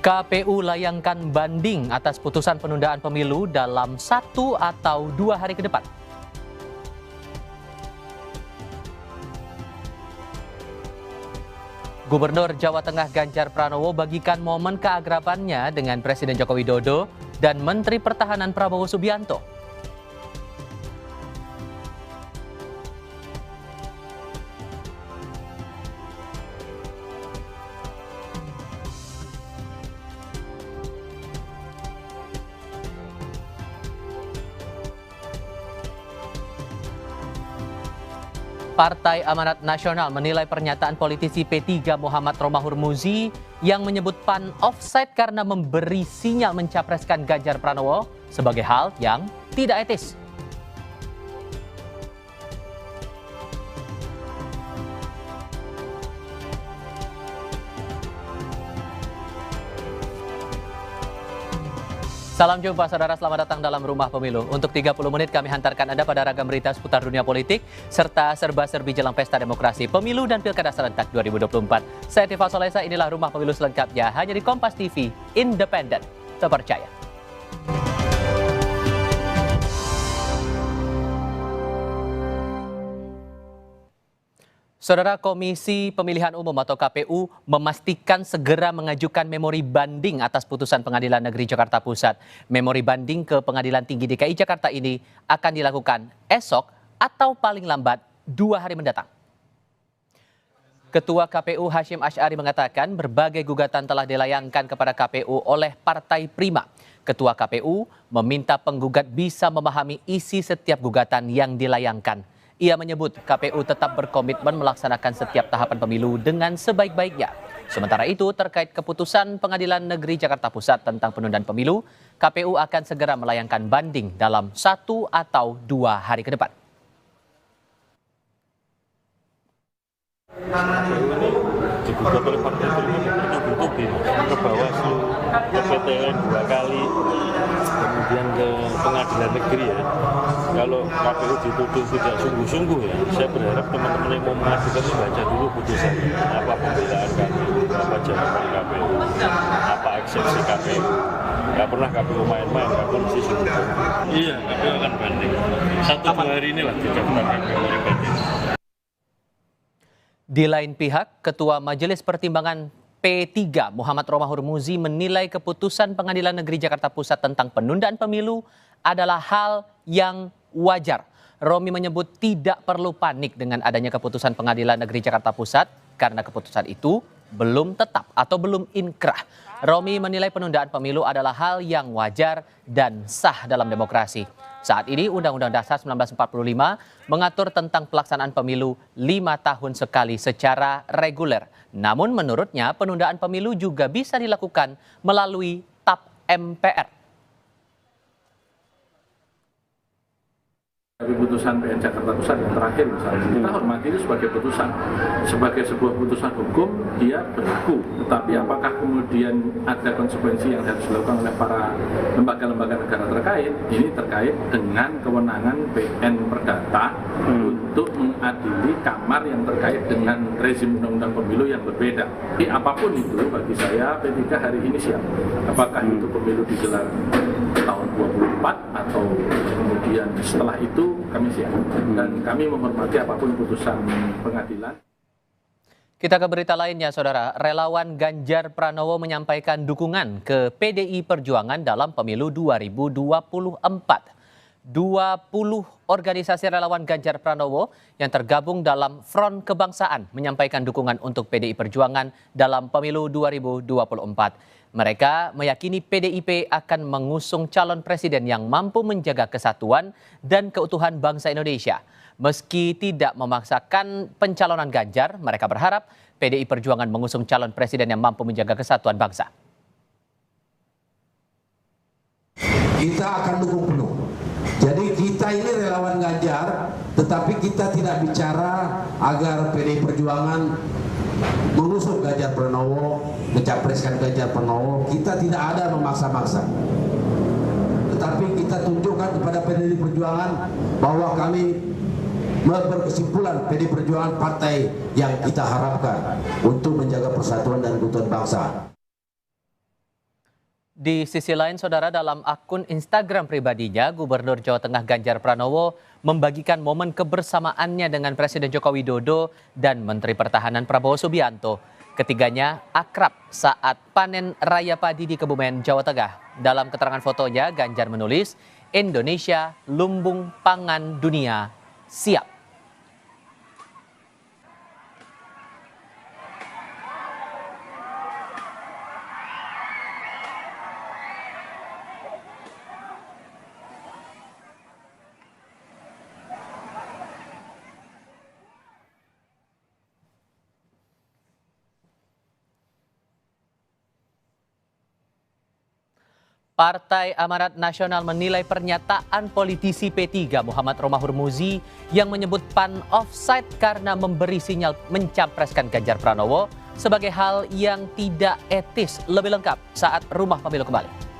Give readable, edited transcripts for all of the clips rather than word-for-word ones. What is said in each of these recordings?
KPU layangkan banding atas putusan penundaan pemilu dalam 1 atau 2 hari ke depan. Gubernur Jawa Tengah Ganjar Pranowo bagikan momen keagrabannya dengan Presiden Joko Widodo dan Menteri Pertahanan Prabowo Subianto. Partai Amanat Nasional menilai pernyataan politisi P3 Muhammad Romahur Muzi yang menyebut PAN offside karena memberi sinyal mencapreskan Ganjar Pranowo sebagai hal yang tidak etis. Salam jumpa saudara, selamat datang dalam Rumah Pemilu. Untuk 30 menit kami hantarkan Anda pada ragam berita seputar dunia politik serta serba-serbi jelang pesta demokrasi, pemilu dan pilkada serentak 2024. Saya Tifa Solesa, inilah Rumah Pemilu selengkapnya hanya di Kompas TV, independen, terpercaya. Saudara, Komisi Pemilihan Umum atau KPU memastikan segera mengajukan memori banding atas putusan Pengadilan Negeri Jakarta Pusat. Memori banding ke Pengadilan Tinggi DKI Jakarta ini akan dilakukan esok atau paling lambat 2 hari mendatang. Ketua KPU Hashim Asy'ari mengatakan berbagai gugatan telah dilayangkan kepada KPU oleh Partai Prima. Ketua KPU meminta penggugat bisa memahami isi setiap gugatan yang dilayangkan. Ia menyebut KPU tetap berkomitmen melaksanakan setiap tahapan pemilu dengan sebaik-baiknya. Sementara itu, terkait keputusan Pengadilan Negeri Jakarta Pusat tentang penundaan pemilu, KPU akan segera melayangkan banding dalam 1 atau 2 hari ke depan. Digugat oleh Partai Prima bertubi-tubi ke Bawaslu, ke PTN 2 kali, kemudian ke Pengadilan Negeri ya. Kalau KPU dituduh tidak sungguh-sungguh ya, saya berharap teman-teman yang mau mengajukan membaca dulu putusan apa pembelaan KPU, apa jawaban KPU, apa eksepsi KPU. Nggak pernah KPU main-main, KPU mesti sungguh-sungguh. Iya, KPU akan banding. 1-2 hari inilah didaftar KPU yang banding. Di lain pihak, Ketua Majelis Pertimbangan P3 Muhammad Romahur Muzi menilai keputusan Pengadilan Negeri Jakarta Pusat tentang penundaan pemilu adalah hal yang wajar. Romi menyebut tidak perlu panik dengan adanya keputusan Pengadilan Negeri Jakarta Pusat karena keputusan itu belum tetap atau belum inkrah. Romi menilai penundaan pemilu adalah hal yang wajar dan sah dalam demokrasi. Saat ini Undang-Undang Dasar 1945 mengatur tentang pelaksanaan pemilu 5 tahun sekali secara reguler. Namun menurutnya penundaan pemilu juga bisa dilakukan melalui TAP MPR. Dari putusan PN Jakarta Pusat yang terakhir misalnya, kita hormati itu sebagai putusan, sebagai sebuah putusan hukum dia berlaku. Tetapi apakah kemudian ada konsekuensi yang harus dilakukan oleh para lembaga-lembaga negara terkait? Ini terkait dengan kewenangan PN Perdata untuk mengadili kamar yang terkait dengan rezim undang-undang pemilu yang berbeda. Tapi apapun itu bagi saya P3 hari ini siap. Apakah itu pemilu digelar tahun 24 atau kemudian setelah itu kami siap dan kami menghormati apapun putusan pengadilan. Kita ke berita lainnya, saudara. Relawan Ganjar Pranowo menyampaikan dukungan ke PDI Perjuangan dalam pemilu 2024. 20 organisasi relawan Ganjar Pranowo yang tergabung dalam Front Kebangsaan menyampaikan dukungan untuk PDI Perjuangan dalam pemilu 2024. Mereka meyakini PDIP akan mengusung calon presiden yang mampu menjaga kesatuan dan keutuhan bangsa Indonesia. Meski tidak memaksakan pencalonan Ganjar, mereka berharap PDI Perjuangan mengusung calon presiden yang mampu menjaga kesatuan bangsa. Kita akan dukung penuh. Jadi kita ini relawan Ganjar, tetapi kita tidak bicara agar PDI Perjuangan mengusung Ganjar Pranowo, mencapreskan Ganjar Pranowo. Kita tidak ada memaksa-maksa. Tetapi kita tunjukkan kepada PDI Perjuangan bahwa kami berkesimpulan PDI Perjuangan partai yang kita harapkan untuk menjaga persatuan dan keutuhan bangsa. Di sisi lain, saudara, dalam akun Instagram pribadinya, Gubernur Jawa Tengah Ganjar Pranowo membagikan momen kebersamaannya dengan Presiden Joko Widodo dan Menteri Pertahanan Prabowo Subianto. Ketiganya akrab saat panen raya padi di Kebumen, Jawa Tengah. Dalam keterangan fotonya, Ganjar menulis, Indonesia lumbung pangan dunia siap. Partai Amanat Nasional menilai pernyataan politisi P3 Muhammad Romahur Muzi yang menyebut PAN offside karena memberi sinyal mencapreskan Ganjar Pranowo sebagai hal yang tidak etis. Lebih lengkap saat Rumah Pemilu kembali.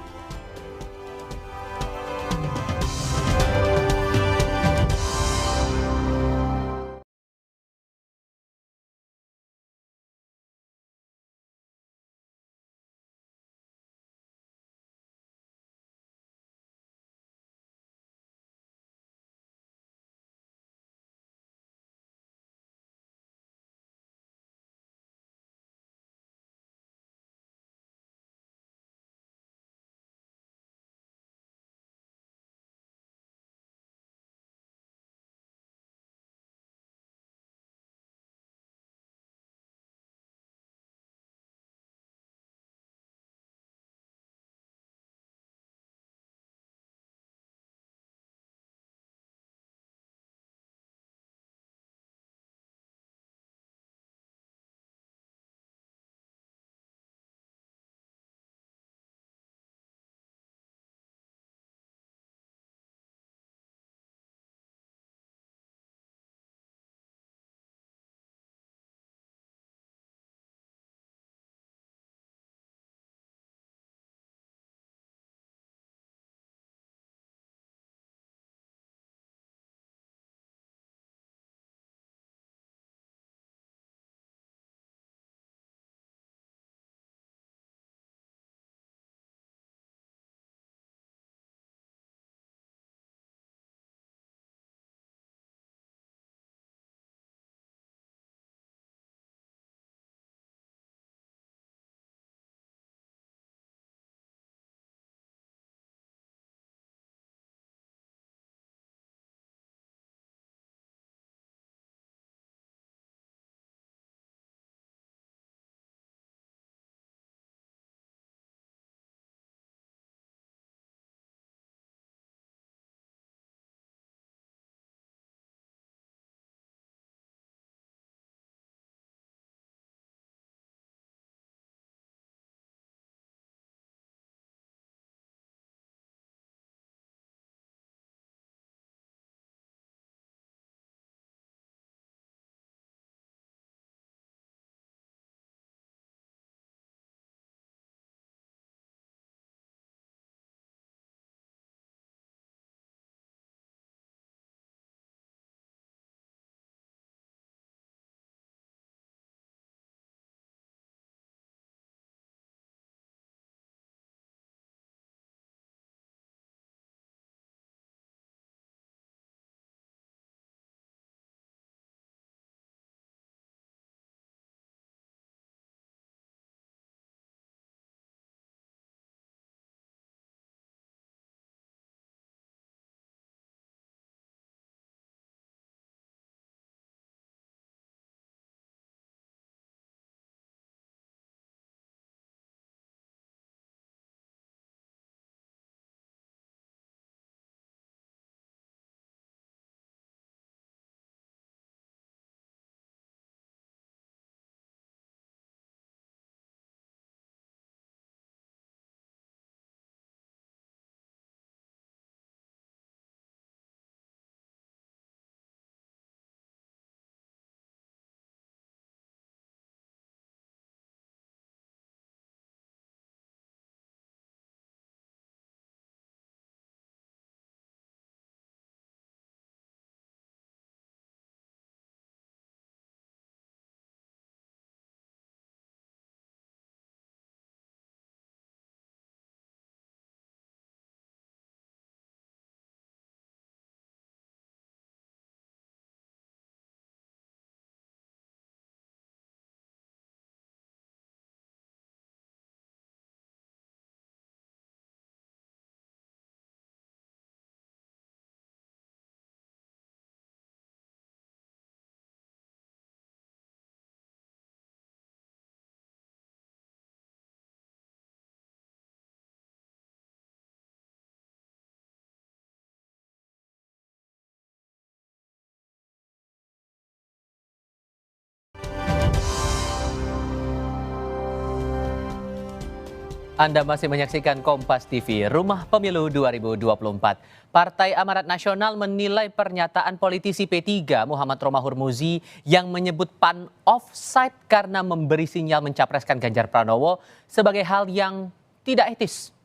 Anda masih menyaksikan Kompas TV, Rumah Pemilu 2024. Partai Amanat Nasional menilai pernyataan politisi P3 Muhammad Romahur Muzi yang menyebut PAN offside karena memberi sinyal mencapreskan Ganjar Pranowo sebagai hal yang tidak etis.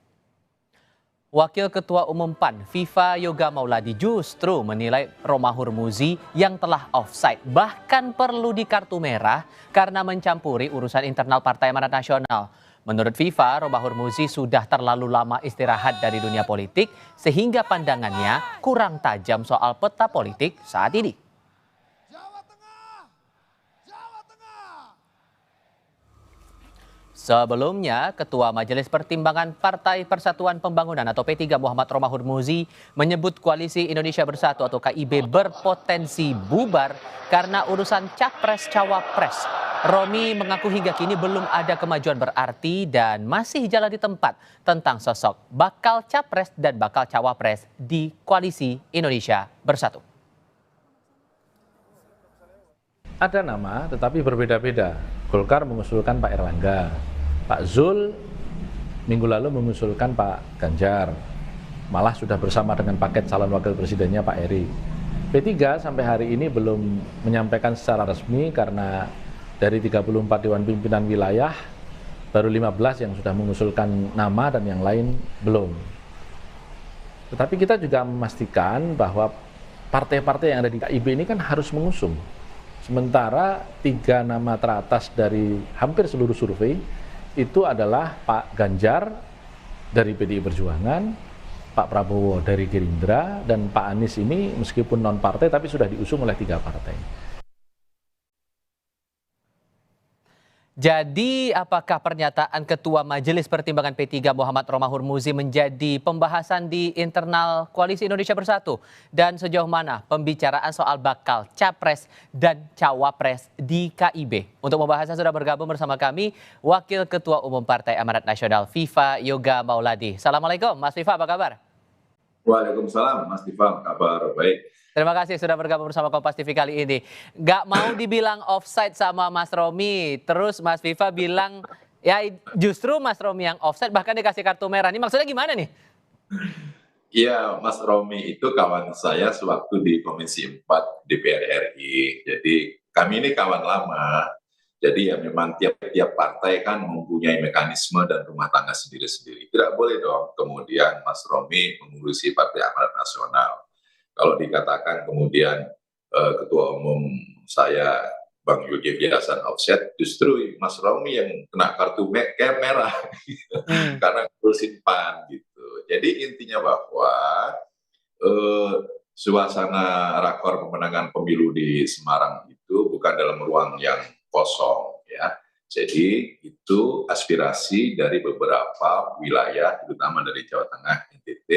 Wakil Ketua Umum PAN, Viva Yoga Mauladi, justru menilai Romahur Muzi yang telah offside bahkan perlu di kartu merah karena mencampuri urusan internal Partai Amanat Nasional. Menurut Viva, Romahur Muzi sudah terlalu lama istirahat dari dunia politik sehingga pandangannya kurang tajam soal peta politik saat ini. Sebelumnya, Ketua Majelis Pertimbangan Partai Persatuan Pembangunan atau P3 Muhammad Romahur Muzi menyebut Koalisi Indonesia Bersatu atau KIB berpotensi bubar karena urusan Capres-Cawapres. Romi mengaku hingga kini belum ada kemajuan berarti dan masih jalan di tempat tentang sosok bakal Capres dan bakal Cawapres di Koalisi Indonesia Bersatu. Ada nama tetapi berbeda-beda. Golkar mengusulkan Pak Erlangga, Pak Zul minggu lalu mengusulkan Pak Ganjar, malah sudah bersama dengan paket calon wakil presidennya Pak Eri. P3 sampai hari ini belum menyampaikan secara resmi karena dari 34 Dewan Pimpinan Wilayah, baru 15 yang sudah mengusulkan nama dan yang lain belum. Tetapi kita juga memastikan bahwa partai-partai yang ada di KIB ini kan harus mengusung. Sementara 3 nama teratas dari hampir seluruh survei itu adalah Pak Ganjar dari PDI Perjuangan, Pak Prabowo dari Gerindra, dan Pak Anies ini meskipun non-partai tapi sudah diusung oleh 3 partai. Jadi, apakah pernyataan Ketua Majelis Pertimbangan P3 Muhammad Romahur Muzi menjadi pembahasan di internal Koalisi Indonesia Bersatu? Dan sejauh mana pembicaraan soal bakal Capres dan Cawapres di KIB? Untuk membahasnya sudah bergabung bersama kami Wakil Ketua Umum Partai Amanat Nasional Viva Yoga Mauladi. Assalamualaikum Mas Viva, apa kabar? Waalaikumsalam Mas Tifam, kabar baik. Terima kasih sudah bergabung bersama Kompas TV kali ini. Gak mau dibilang offside sama Mas Romi, terus Mas Viva bilang ya justru Mas Romi yang offside bahkan dikasih kartu merah. Ini maksudnya gimana nih? Iya, Mas Romi itu kawan saya sewaktu di Komisi 4 DPR RI. Jadi kami ini kawan lama. Jadi ya memang tiap-tiap partai kan mempunyai mekanisme dan rumah tangga sendiri-sendiri. Tidak boleh dong kemudian Mas Romi mengurusi Partai Amanat Nasional. Kalau dikatakan kemudian Ketua Umum saya Bang Zulkifli Hasan offset, justru Mas Romi yang kena kartu merah karena ngurusin PAN gitu. Jadi intinya bahwa suasana rakor pemenangan pemilu di Semarang itu bukan dalam ruang yang kosong ya. Jadi itu aspirasi dari beberapa wilayah, terutama dari Jawa Tengah, NTT,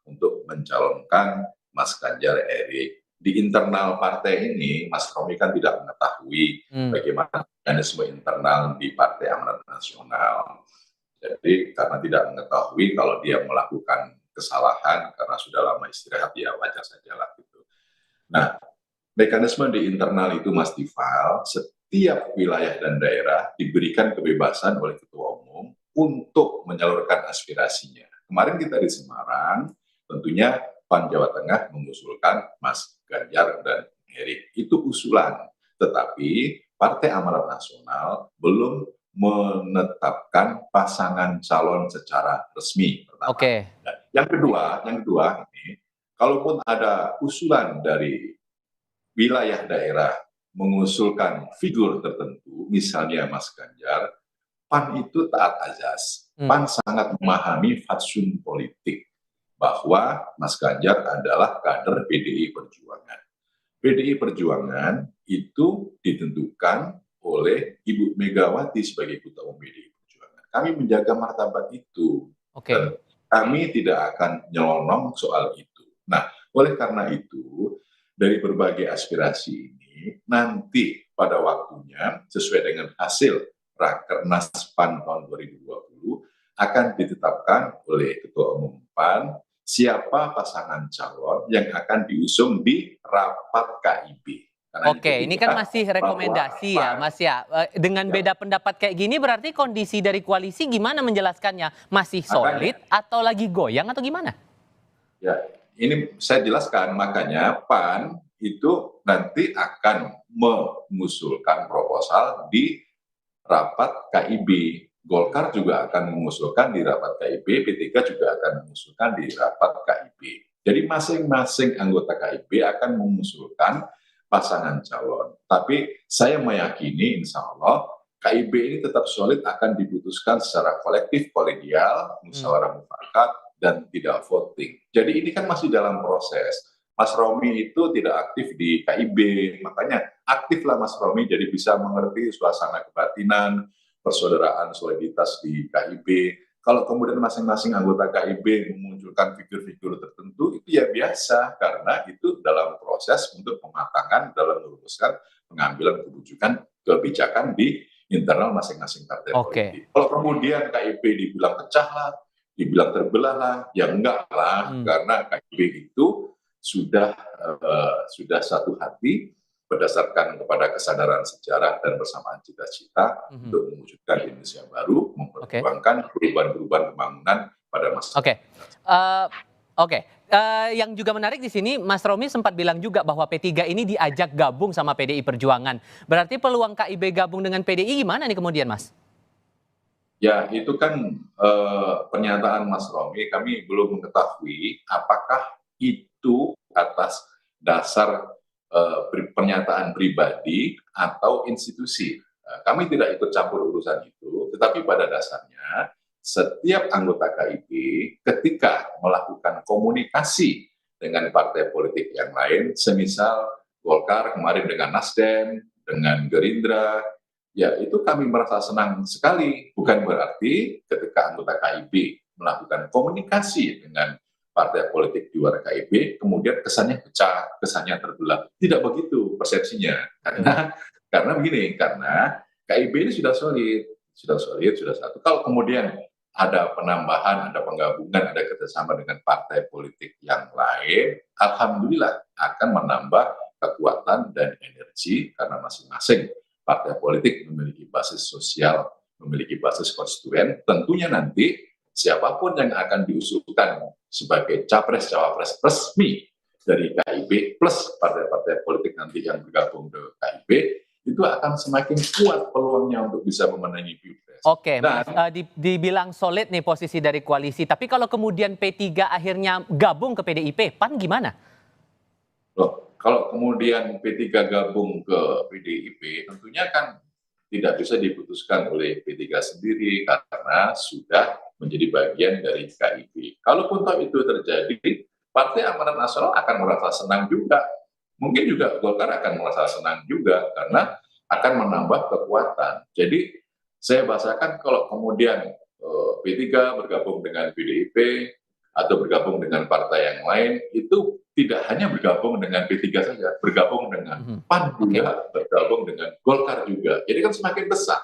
untuk mencalonkan Mas Ganjar Eri. Di internal partai ini, Mas Romi kan tidak mengetahui bagaimana mekanisme internal di Partai Amanat Nasional. Jadi karena tidak mengetahui kalau dia melakukan kesalahan karena sudah lama istirahat, ya wajar saja lah gitu. Nah, mekanisme di internal itu Mas Tifal, setiap wilayah dan daerah diberikan kebebasan oleh Ketua Umum untuk menyalurkan aspirasinya. Kemarin kita di Semarang, tentunya PAN Jawa Tengah mengusulkan Mas Ganjar dan Eri. Itu usulan. Tetapi Partai Amanat Nasional belum menetapkan pasangan calon secara resmi. Pertama. Oke. Nah, yang kedua ini, kalaupun ada usulan dari wilayah daerah mengusulkan figur tertentu, misalnya Mas Ganjar, PAN itu taat azas. PAN sangat memahami fatsun politik bahwa Mas Ganjar adalah kader PDI Perjuangan. PDI Perjuangan itu ditentukan oleh Ibu Megawati sebagai Ketua Umum PDI Perjuangan. Kami menjaga martabat itu. Oke. Dan kami tidak akan nyelonong soal itu. Nah, oleh karena itu, dari berbagai aspirasi ini, nanti pada waktunya, sesuai dengan hasil Rakernas PAN tahun 2020, akan ditetapkan oleh Ketua Umum PAN siapa pasangan calon yang akan diusung di rapat KIB. Karena Oke, ini kan masih rekomendasi ya, Mas ya. Dengan beda pendapat kayak gini berarti kondisi dari koalisi gimana menjelaskannya? Masih solid atau lagi goyang atau gimana? Ya, ini saya jelaskan, makanya PAN itu nanti akan mengusulkan proposal di rapat KIB. Golkar juga akan mengusulkan di rapat KIB, P3 juga akan mengusulkan di rapat KIB. Jadi masing-masing anggota KIB akan mengusulkan pasangan calon. Tapi saya meyakini insya Allah KIB ini tetap solid akan diputuskan secara kolektif, kolegial, musyawarah mufakat, dan tidak voting. Jadi ini kan masih dalam proses. Mas Romi itu tidak aktif di KIB, makanya aktiflah Mas Romi jadi bisa mengerti suasana kebatinan, persaudaraan soliditas di KIB. Kalau kemudian masing-masing anggota KIB memunculkan figur-figur tertentu, itu ya biasa, karena itu dalam proses untuk pematangan dalam merumuskan pengambilan kebijakan di internal masing-masing partai politik. Kalau kemudian KIB dibilang pecah lah, dibilang terbelah lah, ya enggak lah, karena KIB itu sudah satu hati berdasarkan kepada kesadaran sejarah dan bersamaan cita-cita untuk mewujudkan Indonesia baru, memperjuangkan perubahan-perubahan pembangunan pada masa. Yang juga menarik di sini, Mas Romi sempat bilang juga bahwa P3 ini diajak gabung sama PDI Perjuangan. Berarti peluang KIB gabung dengan PDI gimana nih kemudian, Mas? Ya, itu kan pernyataan Mas Romi, kami belum mengetahui apakah itu atas dasar pernyataan pribadi atau institusi. Kami tidak ikut campur urusan itu, tetapi pada dasarnya setiap anggota KIB ketika melakukan komunikasi dengan partai politik yang lain, semisal Golkar kemarin dengan Nasdem, dengan Gerindra, ya itu kami merasa senang sekali. Bukan berarti ketika anggota KIB melakukan komunikasi dengan partai politik di luar KIB, kemudian kesannya pecah, kesannya terbelah. Tidak begitu persepsinya. Karena begini, karena KIB ini sudah solid, sudah satu. Kalau kemudian ada penambahan, ada penggabungan, ada kerjasama dengan partai politik yang lain, alhamdulillah akan menambah kekuatan dan energi karena masing-masing partai politik memiliki basis sosial, memiliki basis konstituen. Tentunya nanti siapapun yang akan diusulkan sebagai capres-cawapres resmi dari KIB plus partai-partai politik nanti yang bergabung ke KIB, itu akan semakin kuat peluangnya untuk bisa memenangi Pilpres. Mas, dibilang solid nih posisi dari koalisi, tapi kalau kemudian P3 akhirnya gabung ke PDIP, PAN gimana? Loh, kalau kemudian P3 gabung ke PDIP, tentunya kan tidak bisa diputuskan oleh P3 sendiri karena sudah menjadi bagian dari KIB. Kalaupun itu terjadi, Partai Amanat Nasional akan merasa senang juga. Mungkin juga Golkar akan merasa senang juga karena akan menambah kekuatan. Jadi saya bahasakan kalau kemudian P3 bergabung dengan PDIP atau bergabung dengan partai yang lain, itu tidak hanya bergabung dengan P3 saja, bergabung dengan PAN juga, bergabung dengan Golkar juga. Jadi kan semakin besar.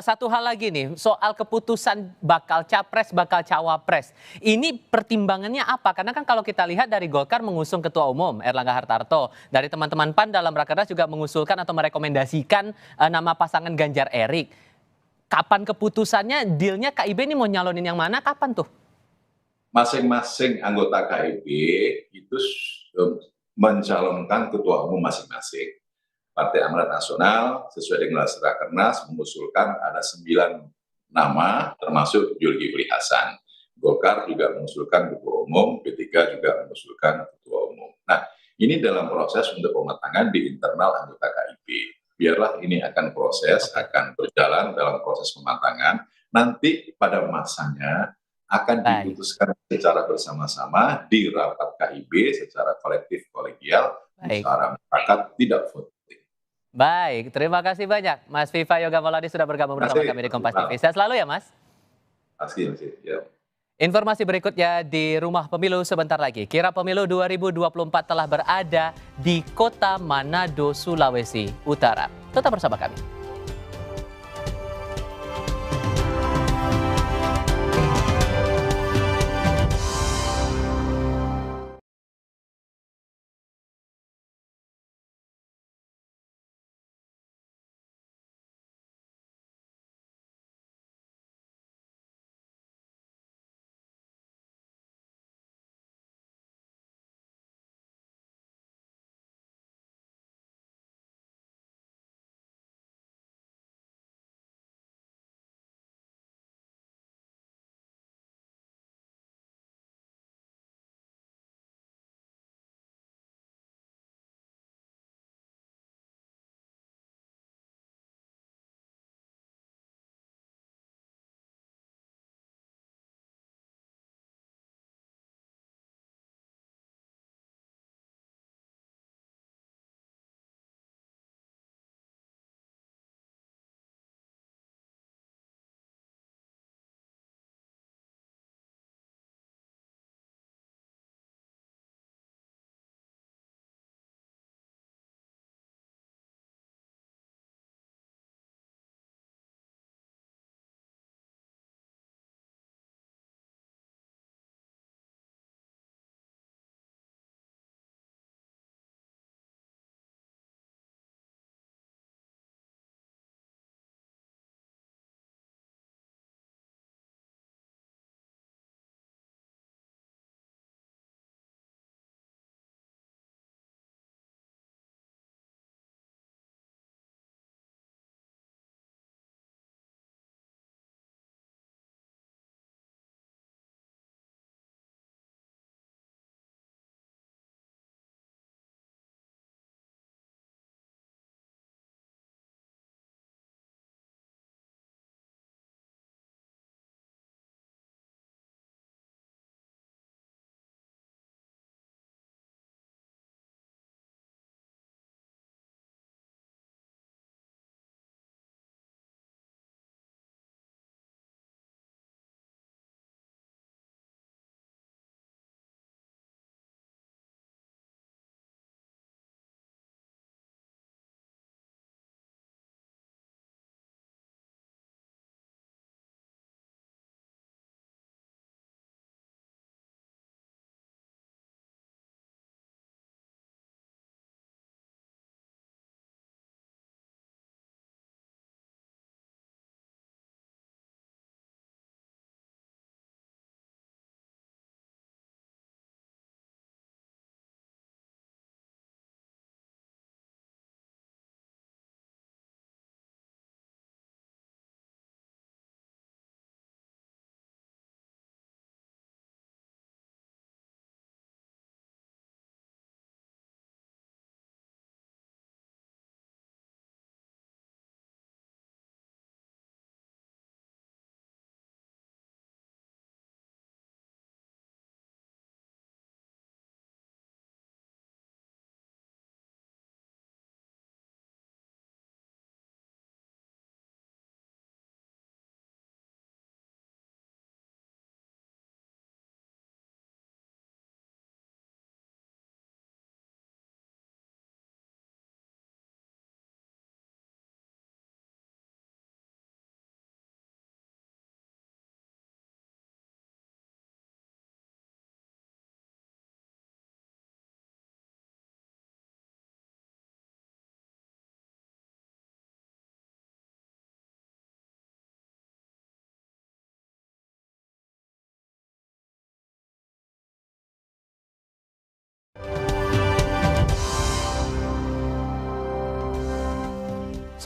Satu hal lagi nih, soal keputusan bakal capres, bakal cawapres. Ini pertimbangannya apa? Karena kan kalau kita lihat dari Golkar mengusung Ketua Umum Erlangga Hartarto, dari teman-teman PAN dalam Rakernas juga mengusulkan atau merekomendasikan nama pasangan Ganjar Erik. Kapan keputusannya, dealnya KIB ini mau nyalonin yang mana, kapan tuh? Masing-masing anggota KIB itu mencalonkan ketua umum masing-masing. Partai Amanat Nasional sesuai dengan Rakernas mengusulkan ada 9 nama termasuk Zulkifli Hasan. Golkar juga mengusulkan ketua umum, P3 juga mengusulkan ketua umum. Nah, ini dalam proses untuk pematangan di internal anggota KIB. Biarlah ini akan berjalan dalam proses pematangan. Nanti pada masanya akan diputuskan secara bersama-sama di rapat KIB secara kolektif kolegial, secara mufakat, tidak voting. Baik, terima kasih banyak Mas Viva Yoga Mauladi sudah bergabung bersama kami di Kompas TV. Sehat selalu ya Mas. Ya. Informasi berikutnya di Rumah Pemilu sebentar lagi. Kirap Pemilu 2024 telah berada di Kota Manado, Sulawesi Utara. Tetap bersama kami.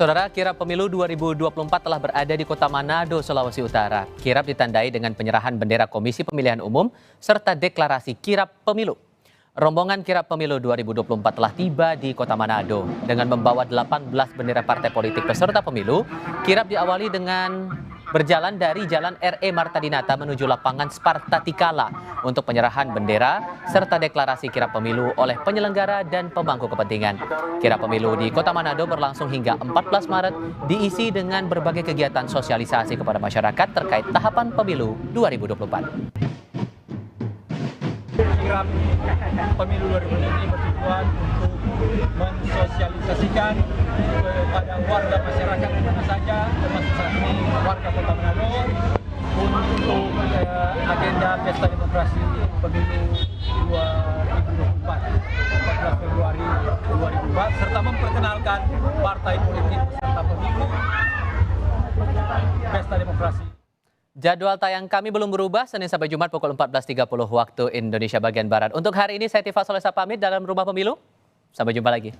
Saudara, kirap pemilu 2024 telah berada di Kota Manado, Sulawesi Utara. Kirap ditandai dengan penyerahan bendera Komisi Pemilihan Umum serta deklarasi kirap pemilu. Rombongan kirap pemilu 2024 telah tiba di Kota Manado dengan membawa 18 bendera partai politik peserta pemilu. Kirap diawali dengan berjalan dari Jalan R.E. Marta Dinata menuju lapangan Sparta Tikala untuk penyerahan bendera serta deklarasi kirap pemilu oleh penyelenggara dan pemangku kepentingan. Kirap pemilu di Kota Manado berlangsung hingga 14 Maret, diisi dengan berbagai kegiatan sosialisasi kepada masyarakat terkait tahapan pemilu 2024. Kirap pemilu 2024 ini bertujuan untuk mensosialisasikan kepada warga masyarakat di mana saja, termasuk saat ini warga Kota Manado, untuk agenda Pesta Demokrasi Pemilu 2024, 14 Februari 2024, serta memperkenalkan partai politik peserta pemilu Pesta Demokrasi. Jadwal tayang kami belum berubah, Senin sampai Jumat pukul 14.30 waktu Indonesia bagian Barat. Untuk hari ini saya Tifa Solesa pamit dalam Rumah Pemilu. Sampai jumpa lagi.